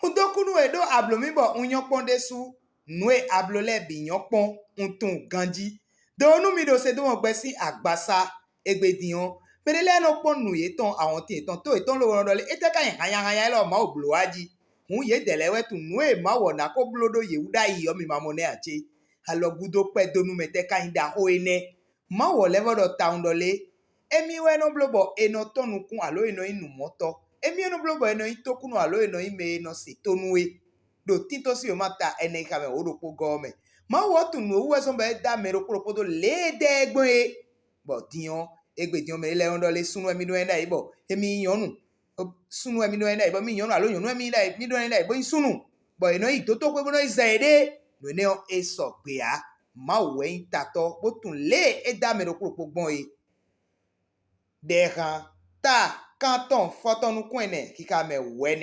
Undokunu edo ablomibo unyokpon desu nue ablole binyokpon untun ganji. Donu mi do se do ogbesi agbasa egbedion. Medele no pon nu ye ton àwọn tin ton to ton lo rondole eteka yan lo ma obloaji. Hun ye delewe tu nue ma wona ko blodo ye uda iyo mi mamone ache. Alogudo pe donu meteka inda hoene. Ma wo level do taundole. Emi we no blobo eno tonu kun alo eno inu moto. Emi no blobo eno itokunu alo eno ime no sitonue. Do tinto si o mata ene kame odopo gome. Ma wo tu nu uwe sombe da mero propodo le de egbe. Bo dion egbe dion me le ondole sunu emi no enda ibo. Emi yonu. Sunu emi no enda ibo mi yonu alo yonu emi da mi do enda ibo sunu. Bo eno itoto kwe bono izede. No ene o eso gbea. Ma we intato bo tun le e da mero propogbon e. Deha ta kanton foton nu kwene kika me wene.